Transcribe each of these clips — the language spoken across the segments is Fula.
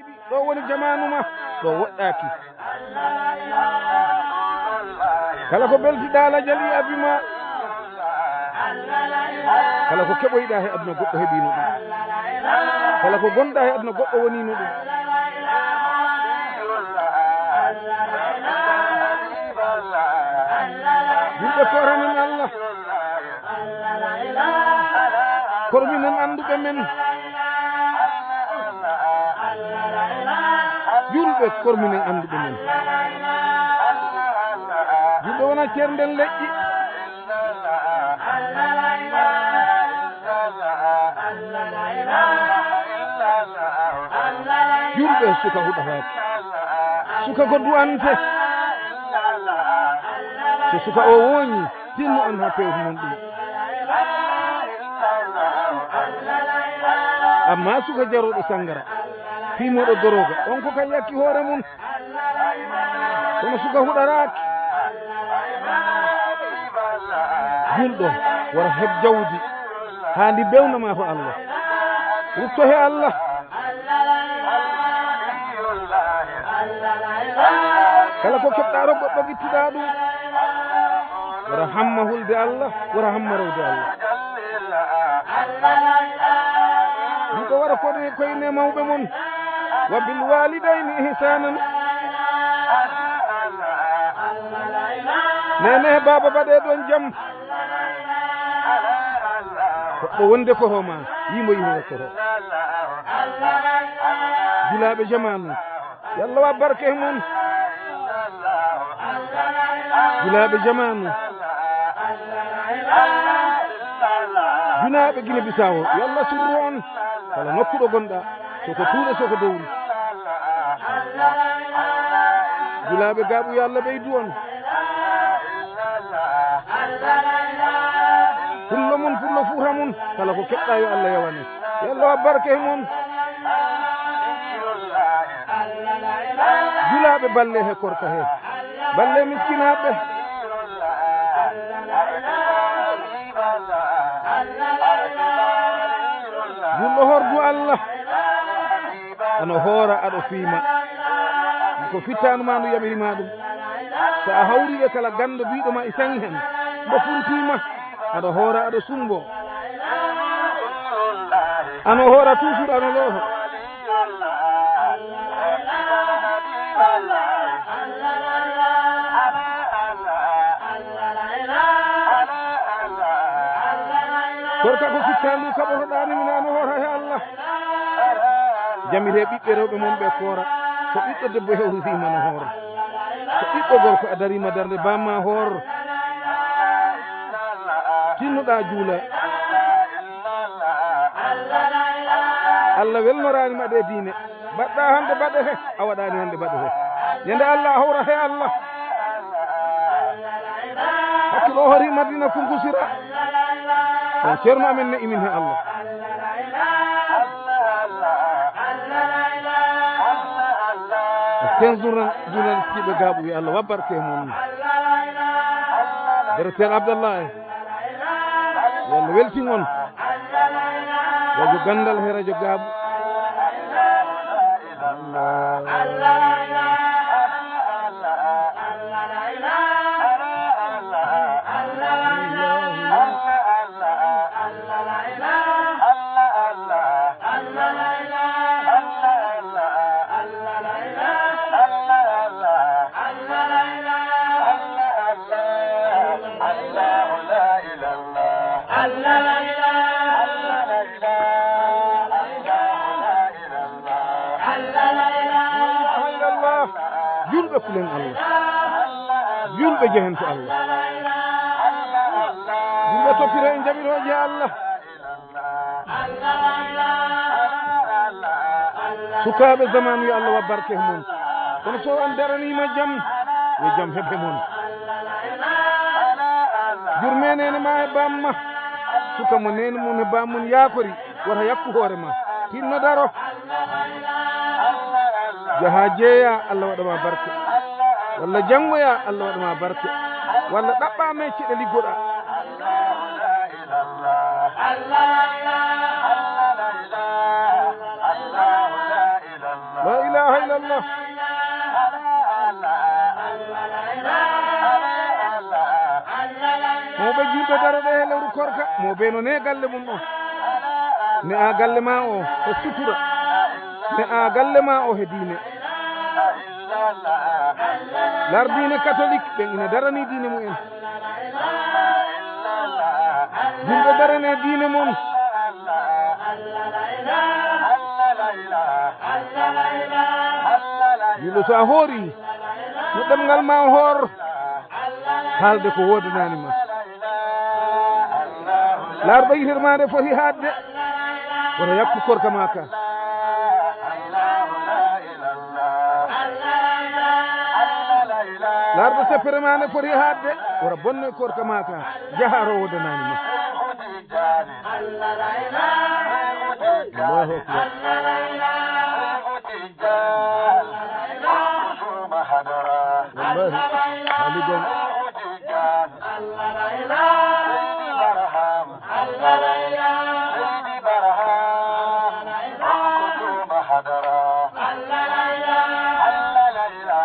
ɗiɗi ɗo woni jamanu ma ɗo woɗɗaki kala ko beltiɗa Allah jali abima kala ko keɓoyɗa he aduna goɗɗo heɓino ɗum kala ko gonɗa he aduna goɗɗo wonino ɗum yimɓe koranen Allah korminen anduɓe men julɓe korminen anduɓe men julɓe wona cernden leƴƴi julɓe suka huɗatake suka ko du'ante so suka o woñi tinno on ha pewtu non ɗum amma suka jaroɗo sangara fimoɗo doroga on ko kan yakki hoore mum kono suka huɗaraki julɗo wara heb jawdi ha ndi bewnama fa Allah rutto he Allah kala ko keɓɗa ro goɗɗo guittuɗa ɗum wara hamma hulde Allah wara hamma rewde Allah ɗum ko wara koyne mawɓe mon wa bil walidayni ihsanan nene baba baɗe ɗon jaam goɗɗo wonde koho ma yimo yimo koho julaɓe jamanu yallah wa barke mum julaɓe jamanu junaɓe Guinée Bissau yallah surru on kala nokkuɗo gonɗa soko tuuɗe soko dowri julaɓe gaɓu yo Allah ɓeydu on pullo mun pullo fuuta mun kala ko keɓɗa yo Allah yawane yallah wa barke mum julaɓe balle he korka he balle miskinaɓe julɗo hordu Allah ano hoora aɗo fiima ko fittanuma ndu yamirima ɗum so a hawriɓe kala gando biɗoma e sangi hen mbo funtima aɗa hoora aɗa sumbo ano hoora toujours ano looho korka ko fittandu kaɓotoɗani min ano hoora he Allah jamire ɓiɓɓe rewɓe mon ɓe koora so ɓiɗɗo debbo hewritima no hoora so ɓiɗɗo gorko a darima darde bamma hoor tinnoɗa juula Allah welnorani maɗe diine mbaɗɗa hande baɗe he a waɗani hande baɗe he ñande Allah a hawra he Allah hakkilo hori Madina Koungoussira on ceerno amen ne imin he Allah ten journaliste ɓe gaaɓu wi Allah wabbarke mum directeur Abdallah yo Allah weltin on radio gandal he radio gaaɓu julɓe kulen Allah julɓe jehen to Allah julɓe toppira en jaɓiroje Allah sukaɓe zamanu yo Allah wa barke mon kono so on daranima jaam yo jaam heɓe mon jurmenene ma e bamma suka mo nene mum e bammum yakori wota yakku hoore ma tinno daro jaha jeeya Allah waɗama barke walla janggoya Allah waɗama barke walla ɗaɓɓa mecceɗe liggoɗa la illallah mawɓe julɓe daroɗo e lewru korka mawɓe no ne galle mum o ne a galle ma o e sutura ne a galle ma o he diine lar diine catholique ɓen ina darani diine mumen julɓe darane diine mon julɗo so a hoori no ɗemgal ma hoor haalde ko wodanani ma larɗo yitirmade foti haadde woto yakku korka ma ka larɗo seppere ma nde foti haadde wora bonne korka ma ka jaharo wodanani ma allahu akbar wallahi haligon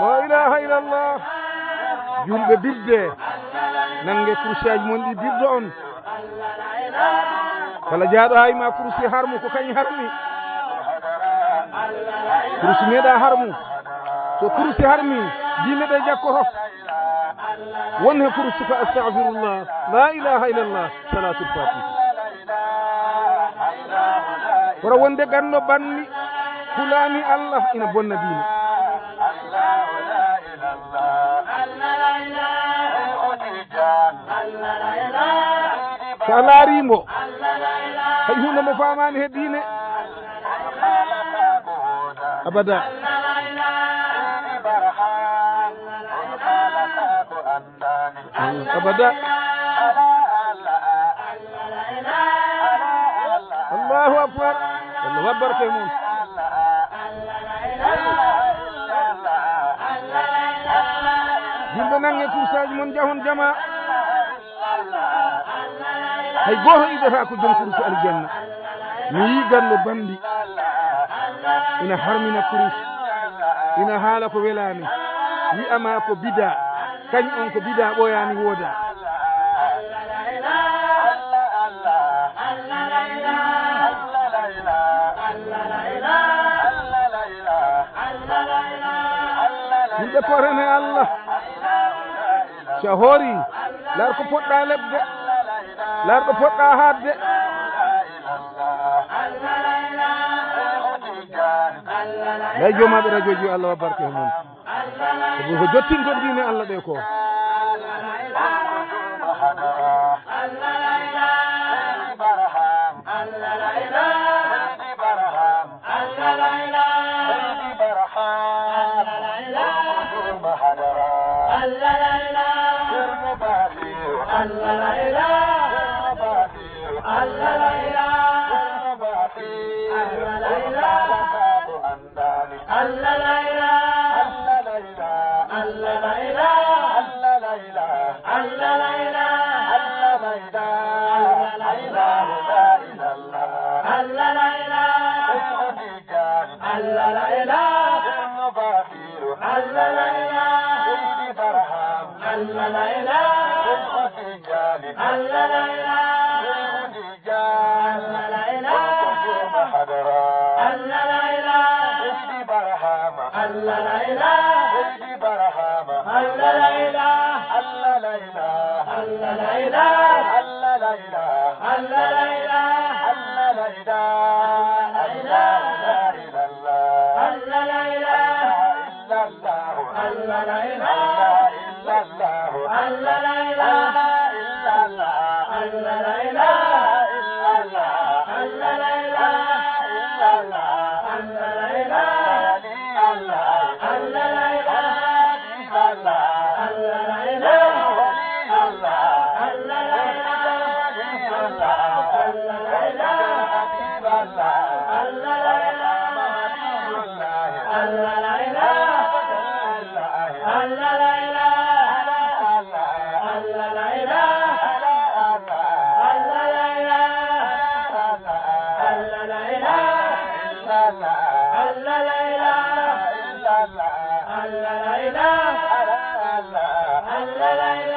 la ilaha illallah julɓe birde nangue kursiyaji mon ɗi birdo on kala jaaɗo hayma kursi harmu ko kañ harmi kursi meeɗa harmu so kursi harmi diine ɗe jakkoto won he kursi ko astahfirullah la ilaha illallah salatul fatih wora wonde ganno banni kulani allah ina bonna diine so a laarimo hay hunde mo famani he diine abada abada allahu akbar allah wabbarke mum yimɓe nange kursaji mon jahon jama hay goto idata ko joom kursi aljanna mi yi gallo bandi ina harmina kurus ina haala ko welani wi'ama ko bida kañ on ko bida ɓoyani wooda yimɓe korene allah so hoori lar ko poɗɗa lebde lar ko poɗɗa haadde lay jomaɓe radio ji allah wa barke moon sabu ko jottintorde diine allah ɗe ko Allah